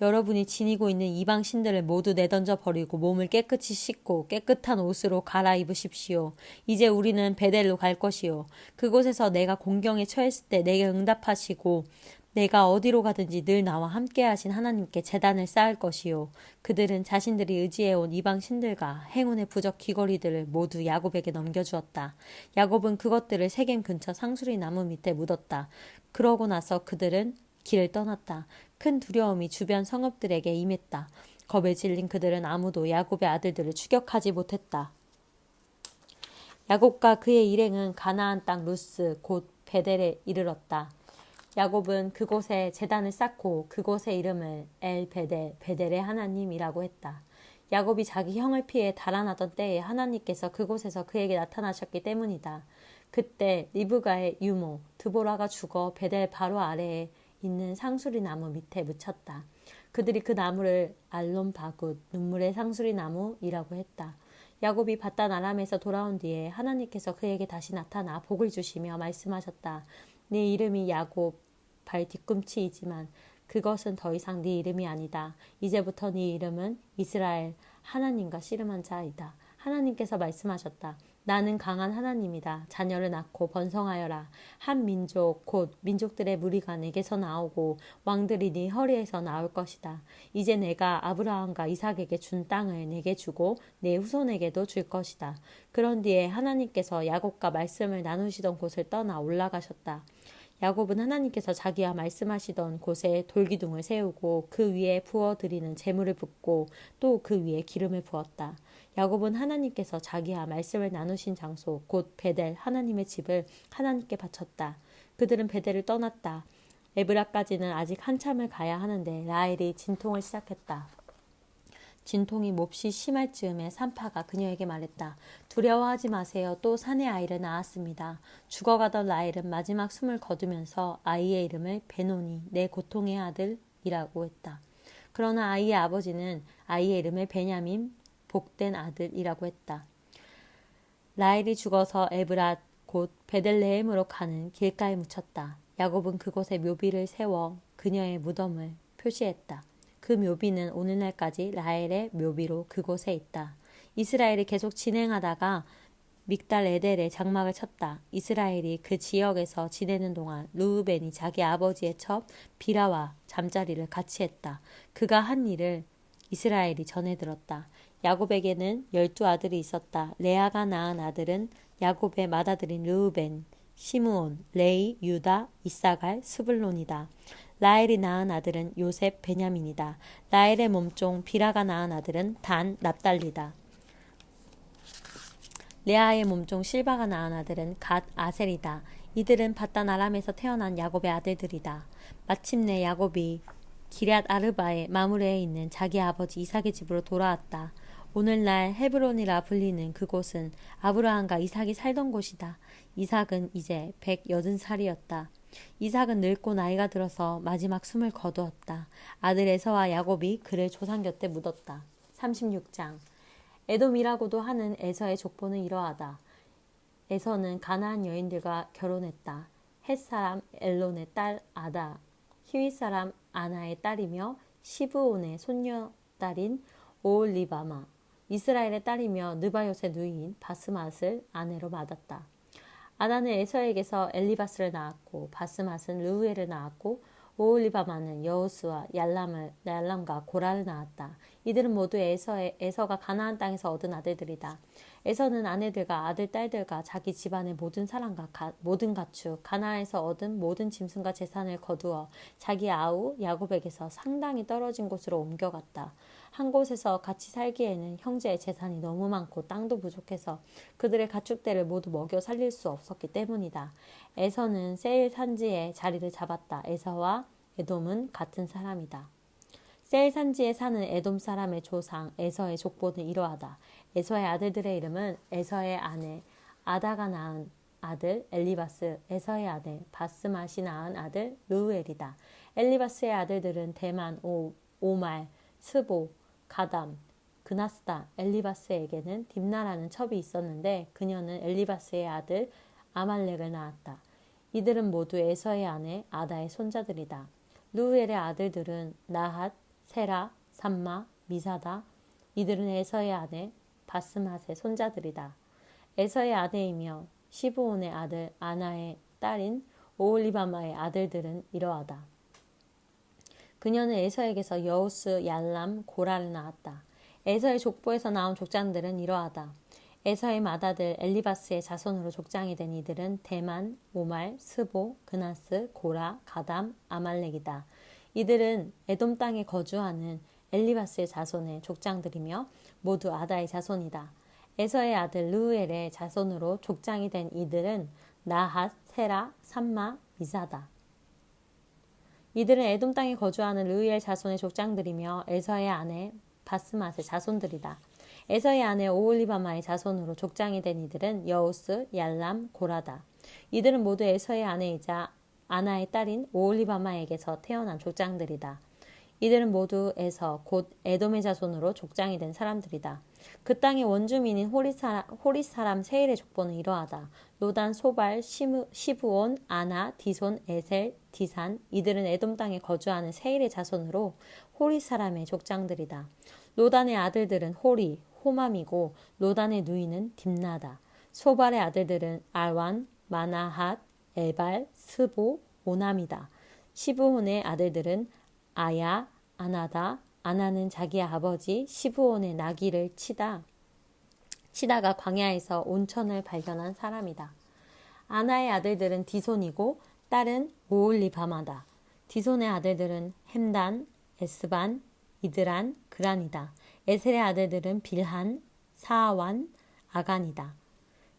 여러분이 지니고 있는 이방 신들을 모두 내던져 버리고 몸을 깨끗이 씻고 깨끗한 옷으로 갈아입으십시오. 이제 우리는 베델로 갈 것이요. 그곳에서 내가 공경에 처했을 때 내게 응답하시고 내가 어디로 가든지 늘 나와 함께 하신 하나님께 제단을 쌓을 것이요. 그들은 자신들이 의지해온 이방 신들과 행운의 부적 귀걸이들을 모두 야곱에게 넘겨주었다. 야곱은 그것들을 세겜 근처 상수리 나무 밑에 묻었다. 그러고 나서 그들은 길을 떠났다. 큰 두려움이 주변 성읍들에게 임했다. 겁에 질린 그들은 아무도 야곱의 아들들을 추격하지 못했다. 야곱과 그의 일행은 가나안 땅 루스 곧 베델에 이르렀다. 야곱은 그곳에 제단을 쌓고 그곳의 이름을 엘 베델, 베델의 하나님이라고 했다. 야곱이 자기 형을 피해 달아나던 때에 하나님께서 그곳에서 그에게 나타나셨기 때문이다. 그때 리브가의 유모 드보라가 죽어 베델 바로 아래에 있는 상수리 나무 밑에 묻혔다. 그들이 그 나무를 알론 바굿, 눈물의 상수리 나무이라고 했다. 야곱이 바단 아람에서 돌아온 뒤에 하나님께서 그에게 다시 나타나 복을 주시며 말씀하셨다. 네 이름이 야곱, 발 뒤꿈치이지만 그것은 더 이상 네 이름이 아니다. 이제부터 네 이름은 이스라엘, 하나님과 씨름한 자이다. 하나님께서 말씀하셨다. 나는 강한 하나님이다. 자녀를 낳고 번성하여라. 한 민족 곧 민족들의 무리가 내게서 나오고 왕들이 네 허리에서 나올 것이다. 이제 내가 아브라함과 이삭에게 준 땅을 내게 주고 내 후손에게도 줄 것이다. 그런 뒤에 하나님께서 야곱과 말씀을 나누시던 곳을 떠나 올라가셨다. 야곱은 하나님께서 자기와 말씀하시던 곳에 돌기둥을 세우고 그 위에 부어드리는 제물을 붓고 또 그 위에 기름을 부었다. 야곱은 하나님께서 자기와 말씀을 나누신 장소 곧 베델 하나님의 집을 하나님께 바쳤다. 그들은 베델을 떠났다. 에브라까지는 아직 한참을 가야 하는데 라헬이 진통을 시작했다. 진통이 몹시 심할 즈음에 산파가 그녀에게 말했다. 두려워하지 마세요. 또 사내 아이를 낳았습니다. 죽어가던 라헬은 마지막 숨을 거두면서 아이의 이름을 베노니 내 고통의 아들이라고 했다. 그러나 아이의 아버지는 아이의 이름을 베냐민 복된 아들이라고 했다. 라헬이 죽어서 에브랏 곧 베들레헴으로 가는 길가에 묻혔다. 야곱은 그곳에 묘비를 세워 그녀의 무덤을 표시했다. 그 묘비는 오늘날까지 라헬의 묘비로 그곳에 있다. 이스라엘이 계속 진행하다가 믹달 에델에 장막을 쳤다. 이스라엘이 그 지역에서 지내는 동안 르우벤이 자기 아버지의 첩 비라와 잠자리를 같이 했다. 그가 한 일을 이스라엘이 전해 들었다. 야곱에게는 12아들이 있었다. 레아가 낳은 아들은 야곱의 맏아들인 르우벤, 시므온, 레이, 유다, 이사갈, 스불론이다. 라헬이 낳은 아들은 요셉, 베냐민이다. 라헬의 몸종 비라가 낳은 아들은 단, 납달리다. 레아의 몸종 실바가 낳은 아들은 갓, 아셀이다. 이들은 바단 아람에서 태어난 야곱의 아들들이다. 마침내 야곱이 기럇 아르바의 마므레에 있는 자기 아버지 이삭의 집으로 돌아왔다. 오늘날 헤브론이라 불리는 그곳은 아브라함과 이삭이 살던 곳이다. 이삭은 이제 180살이었다. 이삭은 늙고 나이가 들어서 마지막 숨을 거두었다. 아들 에서와 야곱이 그를 조상 곁에 묻었다. 36장 에돔이라고도 하는 에서의 족보는 이러하다. 에서는 가나안 여인들과 결혼했다. 헷사람 엘론의 딸 아다, 히윗 사람 아나의 딸이며 시브온의 손녀딸인 오홀리바마, 이스라엘의 딸이며 느바요의 누이인 바스맛을 아내로 받았다. 아나는 에서에게서 엘리바스를 낳았고 바스맛은 르우엘을 낳았고 오홀리바마는 여호수와 얄람과 고라를 낳았다. 이들은 모두 에서가 가나안 땅에서 얻은 아들들이다. 에서는 아내들과 아들, 딸들과 자기 집안의 모든 사람과 모든 가축, 가나안에서 얻은 모든 짐승과 재산을 거두어 자기 아우 야곱에게서 상당히 떨어진 곳으로 옮겨갔다. 한 곳에서 같이 살기에는 형제의 재산이 너무 많고 땅도 부족해서 그들의 가축대를 모두 먹여 살릴 수 없었기 때문이다. 에서는 세일 산지에 자리를 잡았다. 에서와 에돔은 같은 사람이다. 세일 산지에 사는 에돔 사람의 조상 에서의 족보는 이러하다. 에서의 아들들의 이름은 에서의 아내 아다가 낳은 아들 엘리바스, 에서의 아들 바스맛이 낳은 아들 르우엘이다. 엘리바스의 아들들은 대만, 오말, 스보, 가담, 그나스다. 엘리바스에게는 딥나라는 첩이 있었는데 그녀는 엘리바스의 아들 아말렉을 낳았다. 이들은 모두 에서의 아내 아다의 손자들이다. 르우엘의 아들들은 나핫, 세라, 삼마, 미사다. 이들은 에서의 아내 바스맛의 손자들이다. 에서의 아내이며 시브온의 아들 아나의 딸인 오홀리바마의 아들들은 이러하다. 그녀는 에서에게서 여우스, 얄람, 고라를 낳았다. 에서의 족보에서 나온 족장들은 이러하다. 에서의 맏아들 엘리바스의 자손으로 족장이 된 이들은 대만, 오말, 스보, 그나스, 고라, 가담, 아말렉이다. 이들은 에돔 땅에 거주하는 엘리바스의 자손의 족장들이며 모두 아다의 자손이다. 에서의 아들 르우엘의 자손으로 족장이 된 이들은 나핫, 세라, 삼마, 미사다. 이들은 에돔 땅에 거주하는 르우엘 자손의 족장들이며 에서의 아내 바스맛의 자손들이다. 에서의 아내 오홀리바마의 자손으로 족장이 된 이들은 여우스, 얄람, 고라다. 이들은 모두 에서의 아내이자 아나의 딸인 오홀리바마에게서 태어난 족장들이다. 이들은 모두 에서 곧 에돔의 자손으로 족장이 된 사람들이다. 그 땅의 원주민인 호릿 사람 세일의 족보는 이러하다. 로단, 소발, 시브온, 아나, 디손, 에셀, 디산. 이들은 에돔 땅에 거주하는 세일의 자손으로 호릿 사람의 족장들이다. 로단의 아들들은 호리, 호맘이고 로단의 누이는 딥나다. 소발의 아들들은 알완, 마나핫, 에발, 스보, 오남이다. 시브온의 아들들은 아야, 아나다. 아나는 자기 아버지 시브온의 나귀를 치다가 광야에서 온천을 발견한 사람이다. 아나의 아들들은 디손이고 딸은 오홀리바마다. 디손의 아들들은 햄단, 에스반, 이드란, 그란이다. 에셀의 아들들은 빌한, 사아완, 아간이다.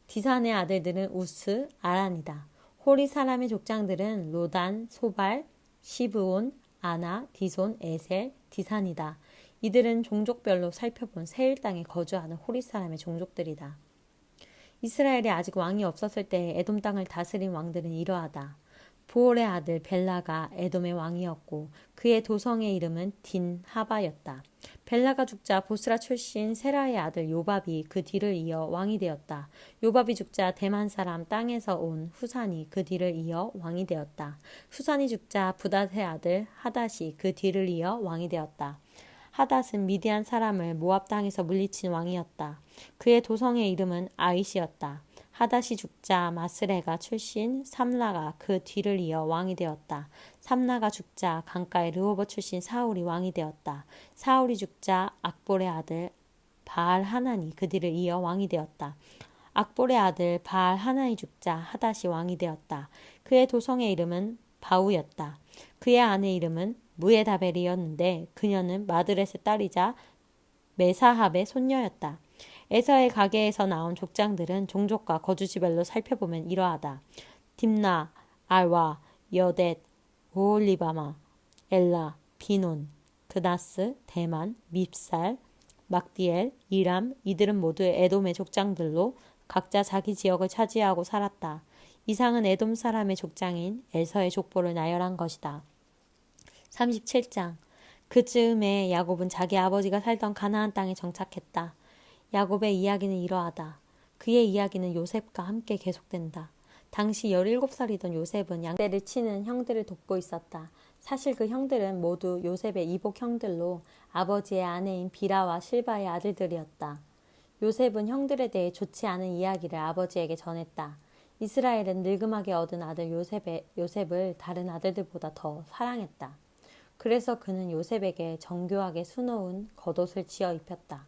디산의 아들들은 우스, 아란이다. 호리 사람의 족장들은 로단, 소발, 시브온, 아나, 디손, 에셀, 디산이다. 이들은 종족별로 살펴본 세일 땅에 거주하는 호리 사람의 종족들이다. 이스라엘이 아직 왕이 없었을 때 에돔 땅을 다스린 왕들은 이러하다. 부올의 아들 벨라가 에돔의 왕이었고 그의 도성의 이름은 딘하바였다. 벨라가 죽자 보스라 출신 세라의 아들 요밥이 그 뒤를 이어 왕이 되었다. 요밥이 죽자 대만 사람 땅에서 온 후산이 그 뒤를 이어 왕이 되었다. 후산이 죽자 부닷의 아들 하닷이 그 뒤를 이어 왕이 되었다. 하닷은 미디안 사람을 모압 땅에서 물리친 왕이었다. 그의 도성의 이름은 아이시였다. 하닷이 죽자 마스레가 출신 삼라가 그 뒤를 이어 왕이 되었다. 삼라가 죽자 강가의 르호보 출신 사울이 왕이 되었다. 사울이 죽자 악볼의 아들 바알 하난이 그 뒤를 이어 왕이 되었다. 악볼의 아들 바알 하난이 죽자 하닷이 왕이 되었다. 그의 도성의 이름은 바우였다. 그의 아내 이름은 무에다벨이었는데 그녀는 마드렛의 딸이자 메사합의 손녀였다. 에서의 가게에서 나온 족장들은 종족과 거주지별로 살펴보면 이러하다. 딥나, 알와, 여댓, 오홀리바마, 엘라, 비논, 그나스, 대만, 밉살, 막디엘, 이람. 이들은 모두 에돔의 족장들로 각자 자기 지역을 차지하고 살았다. 이상은 에돔 사람의 족장인 에서의 족보를 나열한 것이다. 37장. 그즈음에 야곱은 자기 아버지가 살던 가나안 땅에 정착했다. 야곱의 이야기는 이러하다. 그의 이야기는 요셉과 함께 계속된다. 당시 17살이던 요셉은 양떼를 치는 형들을 돕고 있었다. 사실 그 형들은 모두 요셉의 이복 형들로 아버지의 아내인 비라와 실바의 아들들이었다. 요셉은 형들에 대해 좋지 않은 이야기를 아버지에게 전했다. 이스라엘은 늙음하게 얻은 아들 요셉을 다른 아들들보다 더 사랑했다. 그래서 그는 요셉에게 정교하게 수놓은 겉옷을 지어 입혔다.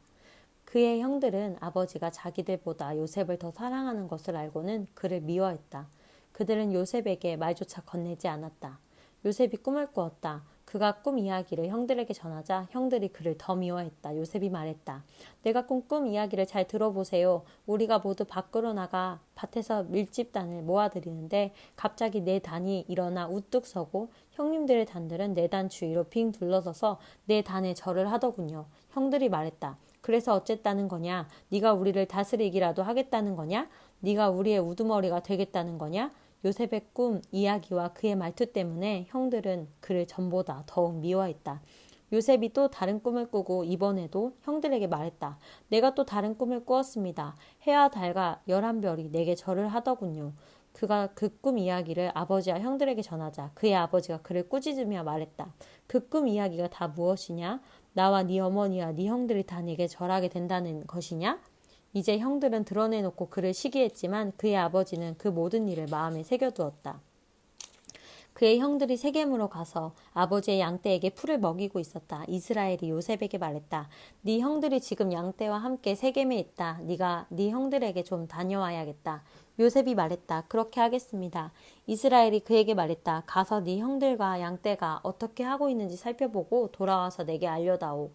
그의 형들은 아버지가 자기들보다 요셉을 더 사랑하는 것을 알고는 그를 미워했다. 그들은 요셉에게 말조차 건네지 않았다. 요셉이 꿈을 꾸었다. 그가 꿈 이야기를 형들에게 전하자 형들이 그를 더 미워했다. 요셉이 말했다. 내가 꾼 꿈 이야기를 잘 들어보세요. 우리가 모두 밖으로 나가 밭에서 밀집단을 모아들이는데 갑자기 내 단이 일어나 우뚝 서고 형님들의 단들은 내 단 주위로 빙 둘러서서 내 단에 절을 하더군요. 형들이 말했다. 그래서 어쨌다는 거냐? 네가 우리를 다스리기라도 하겠다는 거냐? 네가 우리의 우두머리가 되겠다는 거냐? 요셉의 꿈 이야기와 그의 말투 때문에 형들은 그를 전보다 더욱 미워했다. 요셉이 또 다른 꿈을 꾸고 이번에도 형들에게 말했다. 내가 또 다른 꿈을 꾸었습니다. 해와 달과 11별이 내게 절을 하더군요. 그가 그 꿈 이야기를 아버지와 형들에게 전하자 그의 아버지가 그를 꾸짖으며 말했다. 그 꿈 이야기가 다 무엇이냐? 나와 네 어머니와 네 형들이 다 네게 절하게 된다는 것이냐? 이제 형들은 드러내놓고 그를 시기했지만 그의 아버지는 그 모든 일을 마음에 새겨두었다. 그의 형들이 세겜으로 가서 아버지의 양떼에게 풀을 먹이고 있었다. 이스라엘이 요셉에게 말했다. 네 형들이 지금 양떼와 함께 세겜에 있다. 네가 네 형들에게 좀 다녀와야겠다. 요셉이 말했다. 그렇게 하겠습니다. 이스라엘이 그에게 말했다. 가서 네 형들과 양떼가 어떻게 하고 있는지 살펴보고 돌아와서 내게 알려다오.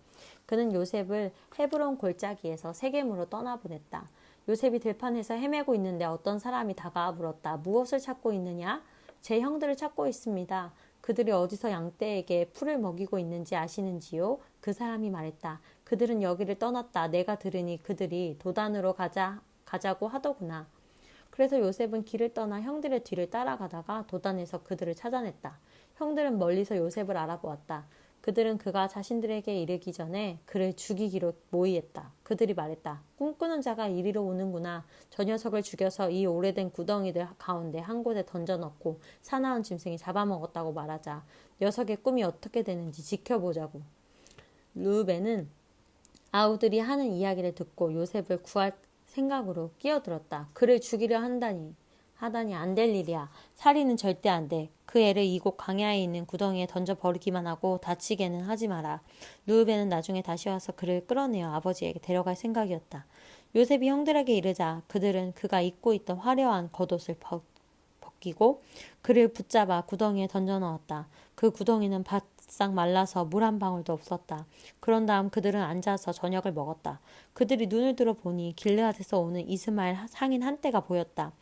그는 요셉을 헤브론 골짜기에서 세겜으로 떠나보냈다. 요셉이 들판에서 헤매고 있는데 어떤 사람이 다가와 물었다. 무엇을 찾고 있느냐? 제 형들을 찾고 있습니다. 그들이 어디서 양떼에게 풀을 먹이고 있는지 아시는지요? 그 사람이 말했다. 그들은 여기를 떠났다. 내가 들으니 그들이 도단으로 가자고 하더구나. 그래서 요셉은 길을 떠나 형들의 뒤를 따라가다가 도단에서 그들을 찾아냈다. 형들은 멀리서 요셉을 알아보았다. 그들은 그가 자신들에게 이르기 전에 그를 죽이기로 모의했다. 그들이 말했다. 꿈꾸는 자가 이리로 오는구나. 저 녀석을 죽여서 이 오래된 구덩이들 가운데 한 곳에 던져넣고 사나운 짐승이 잡아먹었다고 말하자. 녀석의 꿈이 어떻게 되는지 지켜보자고. 르우벤은 아우들이 하는 이야기를 듣고 요셉을 구할 생각으로 끼어들었다. 그를 죽이려 하다니 안 될 일이야. 살인은 절대 안 돼. 그 애를 이곳 광야에 있는 구덩이에 던져버리기만 하고 다치게는 하지 마라. 르우벤은 나중에 다시 와서 그를 끌어내어 아버지에게 데려갈 생각이었다. 요셉이 형들에게 이르자 그들은 그가 입고 있던 화려한 겉옷을 벗기고 그를 붙잡아 구덩이에 던져 넣었다. 그 구덩이는 바싹 말라서 물 한 방울도 없었다. 그런 다음 그들은 앉아서 저녁을 먹었다. 그들이 눈을 들어 보니 길르앗에서 오는 이스마엘 상인 한떼가 보였다.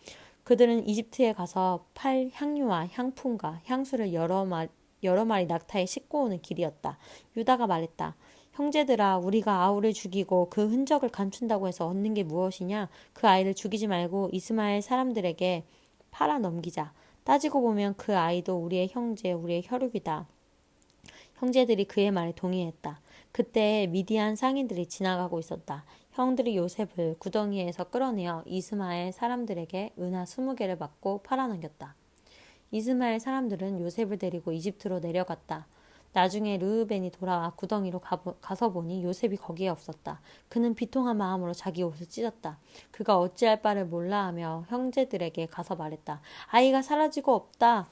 그들은 이집트에 가서 팔 향유와 향품과 향수를 여러 마리 낙타에 싣고 오는 길이었다. 유다가 말했다. 형제들아, 우리가 아우를 죽이고 그 흔적을 감춘다고 해서 얻는 게 무엇이냐? 그 아이를 죽이지 말고 이스마엘 사람들에게 팔아 넘기자. 따지고 보면 그 아이도 우리의 형제, 우리의 혈육이다. 형제들이 그의 말에 동의했다. 그때 미디안 상인들이 지나가고 있었다. 형들이 요셉을 구덩이에서 끌어내어 이스마엘 사람들에게 은하 20개를 받고 팔아넘겼다. 이스마엘 사람들은 요셉을 데리고 이집트로 내려갔다. 나중에 르우벤이 돌아와 구덩이로 가서 보니 요셉이 거기에 없었다. 그는 비통한 마음으로 자기 옷을 찢었다. 그가 어찌할 바를 몰라하며 형제들에게 가서 말했다. 아이가 사라지고 없다.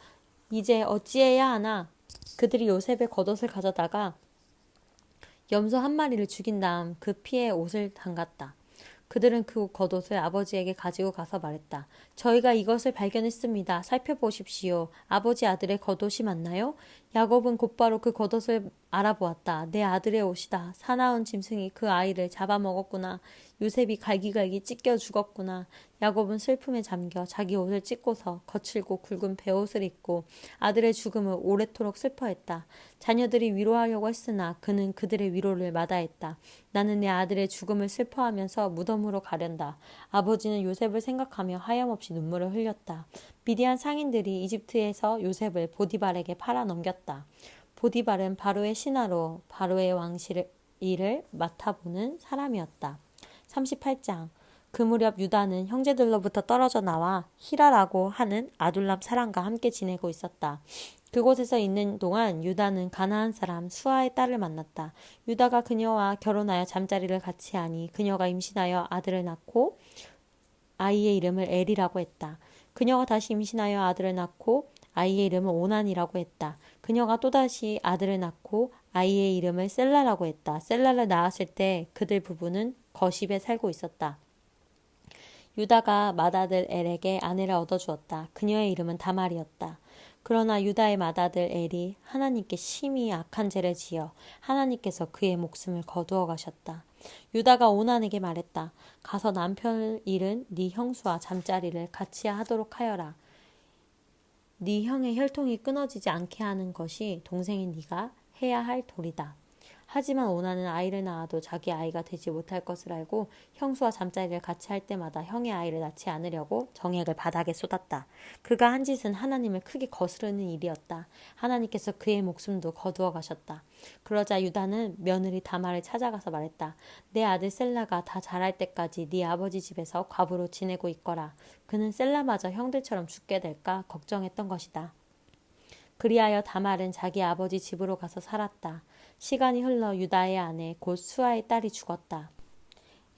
이제 어찌해야 하나? 그들이 요셉의 겉옷을 가져다가 염소 한 마리를 죽인 다음 그 피에 옷을 담갔다. 그들은 그 겉옷을 아버지에게 가지고 가서 말했다. 저희가 이것을 발견했습니다. 살펴보십시오. 아버지 아들의 겉옷이 맞나요? 야곱은 곧바로 그 겉옷을 알아보았다. 내 아들의 옷이다. 사나운 짐승이 그 아이를 잡아먹었구나. 요셉이 갈기갈기 찢겨 죽었구나. 야곱은 슬픔에 잠겨 자기 옷을 찢고서 거칠고 굵은 베옷을 입고 아들의 죽음을 오래도록 슬퍼했다. 자녀들이 위로하려고 했으나 그는 그들의 위로를 마다했다. 나는 내 아들의 죽음을 슬퍼하면서 무덤으로 가련다. 아버지는 요셉을 생각하며 하염없이 눈물을 흘렸다. 미디안 상인들이 이집트에서 요셉을 보디발에게 팔아 넘겼다. 보디발은 바로의 신하로 바로의 왕실을 일을 맡아보는 사람이었다. 38장. 그 무렵 유다는 형제들로부터 떨어져 나와 히라라고 하는 아둘람 사람과 함께 지내고 있었다. 그곳에서 있는 동안 유다는 가나안 사람 수아의 딸을 만났다. 유다가 그녀와 결혼하여 잠자리를 같이 하니 그녀가 임신하여 아들을 낳고 아이의 이름을 엘이라고 했다. 그녀가 다시 임신하여 아들을 낳고 아이의 이름을 오난이라고 했다. 그녀가 또다시 아들을 낳고 아이의 이름을 셀라라고 했다. 셀라를 낳았을 때 그들 부부는 거십에 살고 있었다. 유다가 맏아들 엘에게 아내를 얻어주었다. 그녀의 이름은 다말이었다. 그러나 유다의 맏아들 엘이 하나님께 심히 악한 죄를 지어 하나님께서 그의 목숨을 거두어 가셨다. 유다가 오난에게 말했다. 가서 남편 잃은 네 형수와 잠자리를 같이 하도록 하여라. 네 형의 혈통이 끊어지지 않게 하는 것이 동생인 네가 해야 할 도리다. 하지만 오나는 아이를 낳아도 자기 아이가 되지 못할 것을 알고 형수와 잠자리를 같이 할 때마다 형의 아이를 낳지 않으려고 정액을 바닥에 쏟았다. 그가 한 짓은 하나님을 크게 거스르는 일이었다. 하나님께서 그의 목숨도 거두어 가셨다. 그러자 유다는 며느리 다말을 찾아가서 말했다. 내 아들 셀라가 다 자랄 때까지 네 아버지 집에서 과부로 지내고 있거라. 그는 셀라마저 형들처럼 죽게 될까 걱정했던 것이다. 그리하여 다말은 자기 아버지 집으로 가서 살았다. 시간이 흘러 유다의 아내 곧 수아의 딸이 죽었다.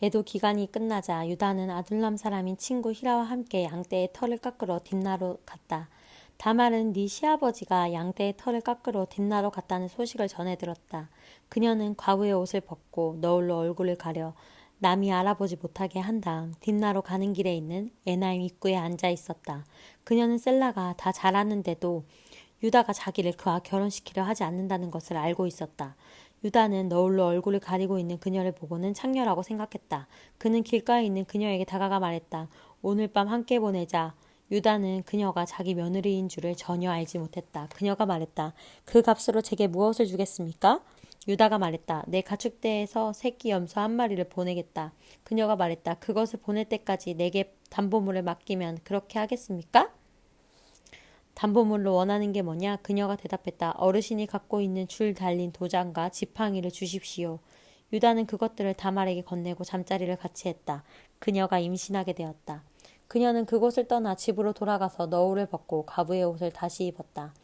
애도 기간이 끝나자 유다는 아둘람 사람인 친구 히라와 함께 양떼의 털을 깎으러 딥나로 갔다. 다말은 네 시아버지가 양떼의 털을 깎으러 딥나로 갔다는 소식을 전해 들었다. 그녀는 과부의 옷을 벗고 너울로 얼굴을 가려 남이 알아보지 못하게 한 다음 딥나로 가는 길에 있는 에나임 입구에 앉아 있었다. 그녀는 셀라가 다 자랐는데도 유다가 자기를 그와 결혼시키려 하지 않는다는 것을 알고 있었다. 유다는 너울로 얼굴을 가리고 있는 그녀를 보고는 창녀라고 생각했다. 그는 길가에 있는 그녀에게 다가가 말했다. 오늘 밤 함께 보내자. 유다는 그녀가 자기 며느리인 줄을 전혀 알지 못했다. 그녀가 말했다. 그 값으로 제게 무엇을 주겠습니까? 유다가 말했다. 내 가축대에서 새끼 염소 한 마리를 보내겠다. 그녀가 말했다. 그것을 보낼 때까지 내게 담보물을 맡기면 그렇게 하겠습니까? 담보물로 원하는 게 뭐냐? 그녀가 대답했다. 어르신이 갖고 있는 줄 달린 도장과 지팡이를 주십시오. 유다는 그것들을 다말에게 건네고 잠자리를 같이 했다. 그녀가 임신하게 되었다. 그녀는 그곳을 떠나 집으로 돌아가서 너울을 벗고 과부의 옷을 다시 입었다.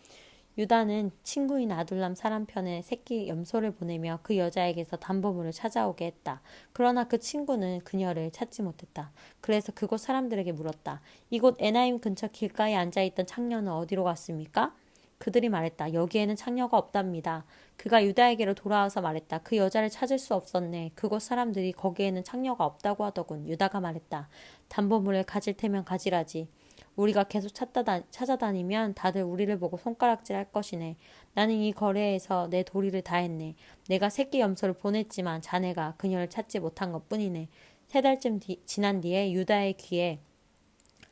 유다는 친구인 아둘람 사람 편에 새끼 염소를 보내며 그 여자에게서 담보물을 찾아오게 했다. 그러나 그 친구는 그녀를 찾지 못했다. 그래서 그곳 사람들에게 물었다. 이곳 에나임 근처 길가에 앉아있던 창녀는 어디로 갔습니까? 그들이 말했다. 여기에는 창녀가 없답니다. 그가 유다에게로 돌아와서 말했다. 그 여자를 찾을 수 없었네. 그곳 사람들이 거기에는 창녀가 없다고 하더군. 유다가 말했다. 담보물을 가질 테면 가지라지. 우리가 계속 찾아다니면 다들 우리를 보고 손가락질 할 것이네. 나는 이 거래에서 내 도리를 다했네. 내가 새끼 염소를 보냈지만 자네가 그녀를 찾지 못한 것뿐이네. 3달쯤 지난 뒤에 유다의 귀에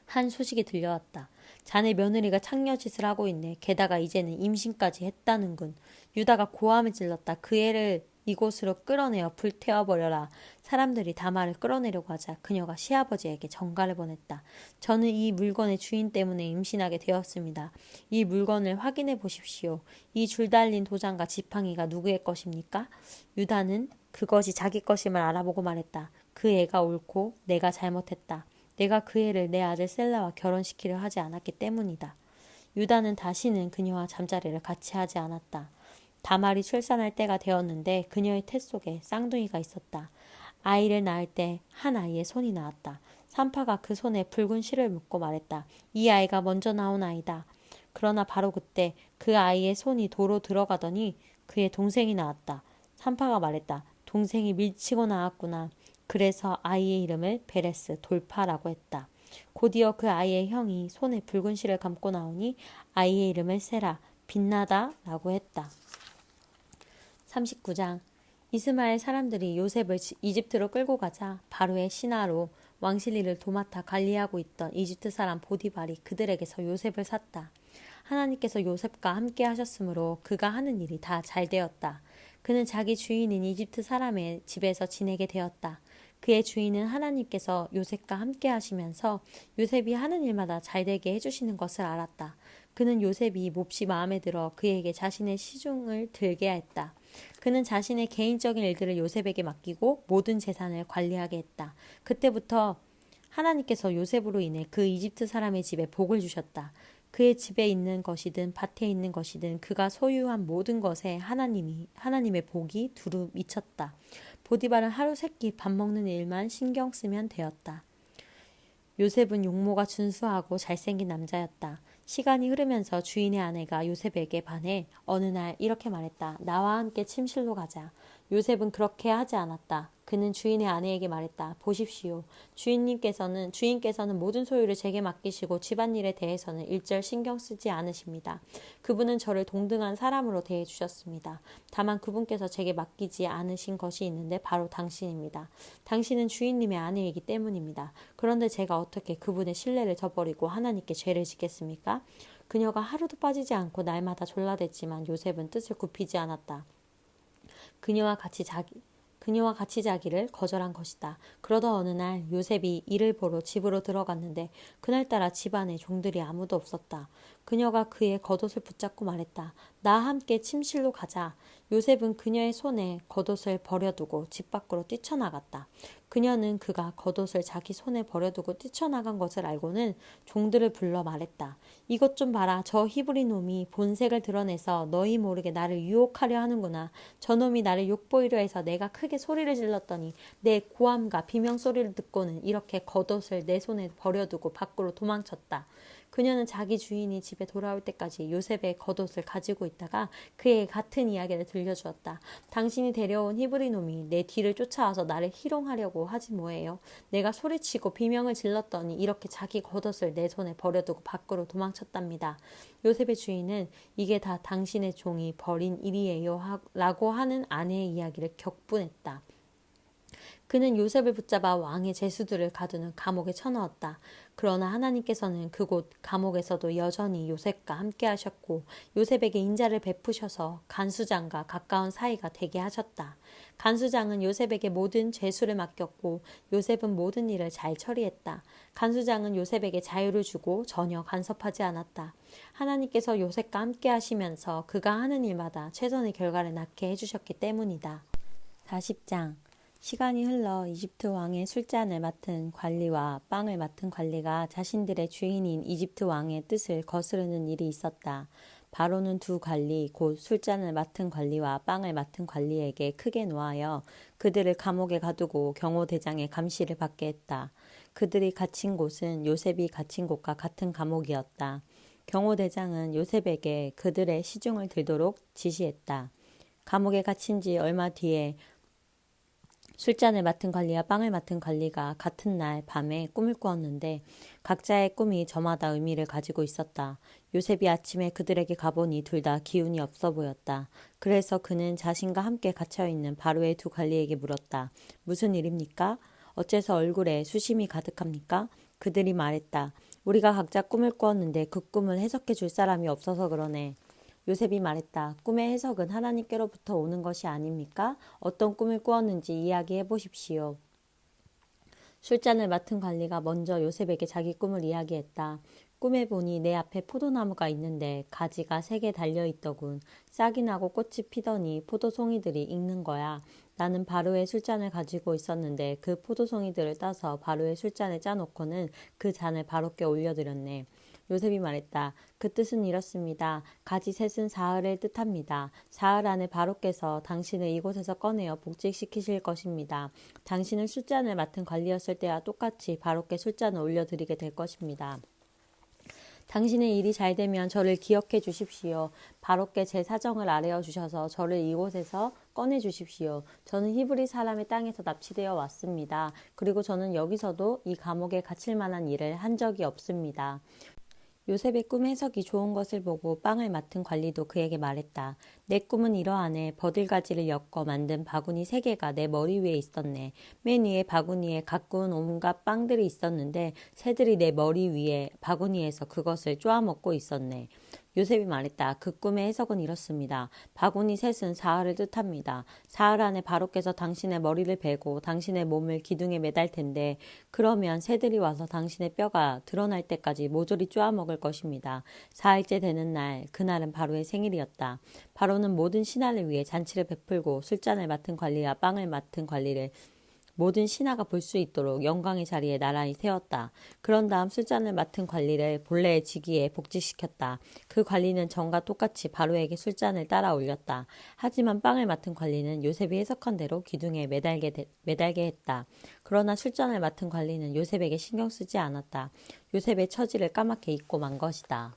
한 소식이 들려왔다. 자네 며느리가 창녀짓을 하고 있네. 게다가 이제는 임신까지 했다는군. 유다가 고함을 질렀다. 그 애를 이곳으로 끌어내어 불태워버려라. 사람들이 다말을 끌어내려고 하자 그녀가 시아버지에게 전가를 보냈다. 저는 이 물건의 주인 때문에 임신하게 되었습니다. 이 물건을 확인해 보십시오. 이 줄 달린 도장과 지팡이가 누구의 것입니까? 유다는 그것이 자기 것임을 알아보고 말했다. 그 애가 옳고 내가 잘못했다. 내가 그 애를 내 아들 셀라와 결혼시키려 하지 않았기 때문이다. 유다는 다시는 그녀와 잠자리를 같이 하지 않았다. 다말이 출산할 때가 되었는데 그녀의 태 속에 쌍둥이가 있었다. 아이를 낳을 때 한 아이의 손이 나왔다. 산파가 그 손에 붉은 실을 묶고 말했다. 이 아이가 먼저 나온 아이다. 그러나 바로 그때 그 아이의 손이 도로 들어가더니 그의 동생이 나왔다. 산파가 말했다. 동생이 밀치고 나왔구나. 그래서 아이의 이름을 베레스 돌파라고 했다. 곧이어 그 아이의 형이 손에 붉은 실을 감고 나오니 아이의 이름을 세라 빛나다 라고 했다. 39장 이스마엘 사람들이 요셉을 이집트로 끌고 가자 바로의 신하로 왕실일을 도맡아 관리하고 있던 이집트 사람 보디발이 그들에게서 요셉을 샀다. 하나님께서 요셉과 함께 하셨으므로 그가 하는 일이 다 잘 되었다. 그는 자기 주인인 이집트 사람의 집에서 지내게 되었다. 그의 주인은 하나님께서 요셉과 함께 하시면서 요셉이 하는 일마다 잘되게 해주시는 것을 알았다. 그는 요셉이 몹시 마음에 들어 그에게 자신의 시중을 들게 했다. 그는 자신의 개인적인 일들을 요셉에게 맡기고 모든 재산을 관리하게 했다. 그때부터 하나님께서 요셉으로 인해 그 이집트 사람의 집에 복을 주셨다. 그의 집에 있는 것이든 밭에 있는 것이든 그가 소유한 모든 것에 하나님의 복이 두루 미쳤다. 보디발은 하루 세끼 밥 먹는 일만 신경 쓰면 되었다. 요셉은 용모가 준수하고 잘생긴 남자였다. 시간이 흐르면서 주인의 아내가 요셉에게 반해 어느 날 이렇게 말했다. 나와 함께 침실로 가자. 요셉은 그렇게 하지 않았다. 그는 주인의 아내에게 말했다. 보십시오. 주인께서는 모든 소유를 제게 맡기시고 집안일에 대해서는 일절 신경 쓰지 않으십니다. 그분은 저를 동등한 사람으로 대해 주셨습니다. 다만 그분께서 제게 맡기지 않으신 것이 있는데 바로 당신입니다. 당신은 주인님의 아내이기 때문입니다. 그런데 제가 어떻게 그분의 신뢰를 저버리고 하나님께 죄를 짓겠습니까? 그녀가 하루도 빠지지 않고 날마다 졸라댔지만 요셉은 뜻을 굽히지 않았다. 그녀와 같이 자기를 거절한 것이다. 그러던 어느 날 요셉이 일을 보러 집으로 들어갔는데 그날따라 집안에 종들이 아무도 없었다. 그녀가 그의 겉옷을 붙잡고 말했다. 나 함께 침실로 가자. 요셉은 그녀의 손에 겉옷을 버려두고 집 밖으로 뛰쳐나갔다. 그녀는 그가 겉옷을 자기 손에 버려두고 뛰쳐나간 것을 알고는 종들을 불러 말했다. 이것 좀 봐라. 저 히브리 놈이 본색을 드러내서 너희 모르게 나를 유혹하려 하는구나. 저놈이 나를 욕보이려 해서 내가 크게 소리를 질렀더니 내 고함과 비명소리를 듣고는 이렇게 겉옷을 내 손에 버려두고 밖으로 도망쳤다. 그녀는 자기 주인이 집에 돌아올 때까지 요셉의 겉옷을 가지고 있다가 그의 같은 이야기를 들려주었다. 당신이 데려온 히브리 놈이 내 뒤를 쫓아와서 나를 희롱하려고 하지 뭐예요. 내가 소리치고 비명을 질렀더니 이렇게 자기 겉옷을 내 손에 버려두고 밖으로 도망쳤답니다. 요셉의 주인은 이게 다 당신의 종이 벌인 일이에요 라고 하는 아내의 이야기를 격분했다. 그는 요셉을 붙잡아 왕의 제수들을 가두는 감옥에 쳐넣었다. 그러나 하나님께서는 그곳 감옥에서도 여전히 요셉과 함께 하셨고 요셉에게 인자를 베푸셔서 간수장과 가까운 사이가 되게 하셨다. 간수장은 요셉에게 모든 죄수를 맡겼고 요셉은 모든 일을 잘 처리했다. 간수장은 요셉에게 자유를 주고 전혀 간섭하지 않았다. 하나님께서 요셉과 함께 하시면서 그가 하는 일마다 최선의 결과를 낳게 해주셨기 때문이다. 40장 시간이 흘러 이집트 왕의 술잔을 맡은 관리와 빵을 맡은 관리가 자신들의 주인인 이집트 왕의 뜻을 거스르는 일이 있었다. 바로는 두 관리 곧 술잔을 맡은 관리와 빵을 맡은 관리에게 크게 노하여 그들을 감옥에 가두고 경호대장의 감시를 받게 했다. 그들이 갇힌 곳은 요셉이 갇힌 곳과 같은 감옥이었다. 경호대장은 요셉에게 그들의 시중을 들도록 지시했다. 감옥에 갇힌 지 얼마 뒤에 술잔을 맡은 관리와 빵을 맡은 관리가 같은 날 밤에 꿈을 꾸었는데 각자의 꿈이 저마다 의미를 가지고 있었다. 요셉이 아침에 그들에게 가보니 둘 다 기운이 없어 보였다. 그래서 그는 자신과 함께 갇혀있는 바로의 두 관리에게 물었다. 무슨 일입니까? 어째서 얼굴에 수심이 가득합니까? 그들이 말했다. 우리가 각자 꿈을 꾸었는데 그 꿈을 해석해 줄 사람이 없어서 그러네. 요셉이 말했다. 꿈의 해석은 하나님께로부터 오는 것이 아닙니까? 어떤 꿈을 꾸었는지 이야기해 보십시오. 술잔을 맡은 관리가 먼저 요셉에게 자기 꿈을 이야기했다. 꿈에 보니 내 앞에 포도나무가 있는데 가지가 3개 달려있더군. 싹이 나고 꽃이 피더니 포도송이들이 익는 거야. 나는 바로의 술잔을 가지고 있었는데 그 포도송이들을 따서 바로의 술잔에 짜놓고는 그 잔을 바로께 올려드렸네. 요셉이 말했다. 그 뜻은 이렇습니다. 가지 셋은 사흘을 뜻합니다. 사흘 안에 바로께서 당신을 이곳에서 꺼내어 복직시키실 것입니다. 당신은 술잔을 맡은 관리였을 때와 똑같이 바로께 술잔을 올려드리게 될 것입니다. 당신의 일이 잘 되면 저를 기억해 주십시오. 바로께 제 사정을 아뢰어 주셔서 저를 이곳에서 꺼내 주십시오. 저는 히브리 사람의 땅에서 납치되어 왔습니다. 그리고 저는 여기서도 이 감옥에 갇힐 만한 일을 한 적이 없습니다. 요셉의 꿈 해석이 좋은 것을 보고 빵을 맡은 관리도 그에게 말했다. 내 꿈은 이러하네. 버들가지를 엮어 만든 바구니 3개가 내 머리 위에 있었네. 맨 위에 바구니에 가꾼 온갖 빵들이 있었는데 새들이 내 머리 위에 바구니에서 그것을 쪼아먹고 있었네. 요셉이 말했다. 그 꿈의 해석은 이렇습니다. 바구니 셋은 사흘을 뜻합니다. 사흘 안에 바로께서 당신의 머리를 베고 당신의 몸을 기둥에 매달 텐데 그러면 새들이 와서 당신의 뼈가 드러날 때까지 모조리 쪼아먹을 것입니다. 사흘째 되는 날, 그날은 바로의 생일이었다. 바로는 모든 신하를 위해 잔치를 베풀고 술잔을 맡은 관리와 빵을 맡은 관리를 모든 신하가 볼 수 있도록 영광의 자리에 나란히 세웠다. 그런 다음 술잔을 맡은 관리를 본래의 직위에 복직시켰다. 그 관리는 전과 똑같이 바로에게 술잔을 따라 올렸다. 하지만 빵을 맡은 관리는 요셉이 해석한 대로 기둥에 매달게 했다. 그러나 술잔을 맡은 관리는 요셉에게 신경 쓰지 않았다. 요셉의 처지를 까맣게 잊고 만 것이다.